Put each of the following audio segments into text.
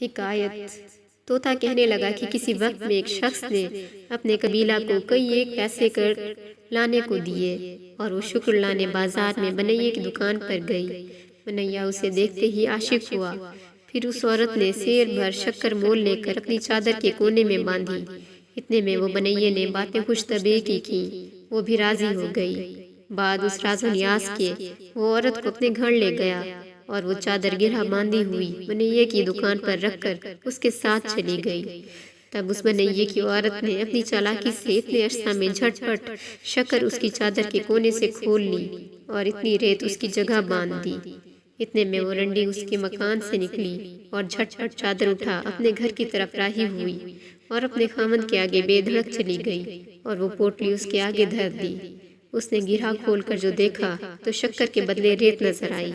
حکایت۔ طوطا کہنے لگا کہ کسی وقت میں ایک شخص نے اپنے قبیلہ کو کئی ایک پیسے کر لانے کو دیے اور وہ شکر لانے بازار میں بنیے کی دکان پر گئی۔ بنیا اسے دیکھتے ہی عاشق ہوا۔ پھر اس عورت نے سیر بھر شکر مول لے کر اپنی چادر کے کونے میں باندھی۔ اتنے میں وہ بنیے نے باتیں خوش طبع کی وہ بھی راضی ہو گئی۔ بعد اس راز و نیاز کے وہ عورت کو اپنے گھر لے گیا اور وہ چادر گرہ باندھی ہوئی بنیے کی دکان پر رکھ کر اس کے ساتھ چلی گئی۔ تب اس بنیے کی عورت نے اپنی چالاکی سے اتنے عرصہ میں جھٹ پٹ شکر اس کی چادر کے کونے سے کھول لی اور اتنی ریت اس کی جگہ باندھ دی۔ اتنے میں وہ رنڈی اس کے مکان سے نکلی اور جھٹ پٹ چادر اٹھا اپنے گھر کی طرف راہی ہوئی اور اپنے خاوند کے آگے بے دھڑک چلی گئی اور وہ پوٹلی اس کے آگے دھر دی۔ اس نے گرہ کھول کر جو دیکھا تو شکر کے بدلے ریت نظر آئی۔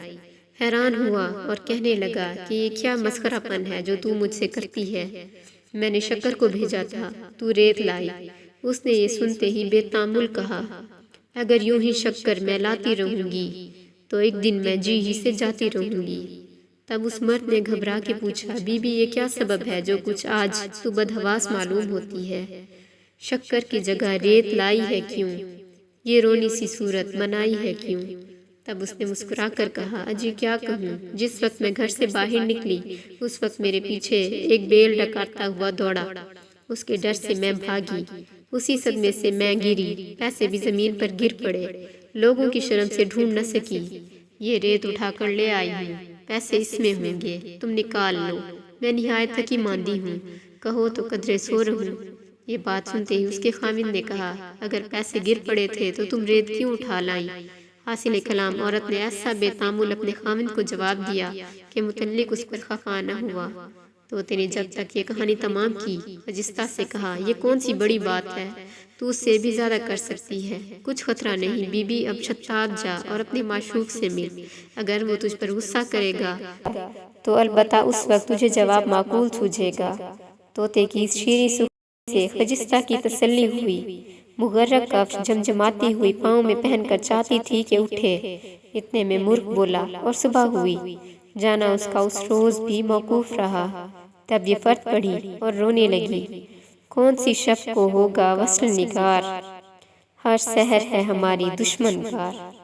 حیران ہوا اور کہنے لگا کہ یہ کیا مسخرہ پن ہے جو تو مجھ سے کرتی ہے؟ میں نے شکر کو بھیجا تھا، تو ریت لائی۔ اس نے یہ سنتے ہی بے تامل کہا، اگر یوں ہی شکر میں لاتی رہوں گی تو ایک دن میں جی ہی سے جاتی رہوں گی۔ تب اس مرد نے گھبرا کے پوچھا، بی بی یہ کیا سبب ہے جو کچھ آج تو بدحواس معلوم ہوتی ہے؟ شکر کی جگہ ریت لائی ہے کیوں؟ یہ رونی سی صورت منائی ہے کیوں؟ تب اس نے مسکرا کر کہا، اجی کیا کہوں، جس وقت میں گھر سے باہر نکلی اس وقت میرے پیچھے ایک بیل ڈکارتا ہوا دوڑا، اس کے ڈر سے میں بھاگی، اسی صدمے سے میں گری، پیسے بھی زمین پر گر پڑے، لوگوں کی شرم سے ڈھونڈ نہ سکی، یہ ریت اٹھا کر لے آئی ہوں، پیسے اس میں ہوں گے، تم نکال لو، میں نہایت تھکی ماندی ہوں، کہو تو قدرے سو رہوں۔ یہ بات سنتے ہی اس کے خاوند نے کہا، اگر پیسے گر پڑے تھے تو تم ریت کیوں اٹھا لائیں؟ حاصل کلام عورت نے ایسا بے تامل اپنے خاوند کو جواب دیا کہ متعلق اس پر خفا نہ ہوا۔ طوطے نے جب تک یہ کہانی تمام کی خجستہ سے کہا، یہ کون سی بڑی بات ہے، تو اس سے بھی زیادہ کر سکتی ہے، کچھ خطرہ نہیں، بی بی اب شتاب جا اور اپنے معشوق سے مل، اگر وہ تجھ پر غصہ کرے گا تو البتہ اس وقت تجھے جواب معقول سوجھے گا۔ طوطے کی اس شیریں سخن سے خجستہ کی تسلی ہوئی۔ مغرق کفش جمجماتی ہوئی پاؤں میں پہن کر چاہتی تھی کہ اٹھے، اتنے میں مرغ بولا اور صبح ہوئی۔ جانا اس کا اس روز بھی موقوف رہا۔ تب یہ فرد پڑھی اور رونے لگی، کون سی شب کو ہوگا وصل نگار، ہر سحر ہے ہماری دشمن گار۔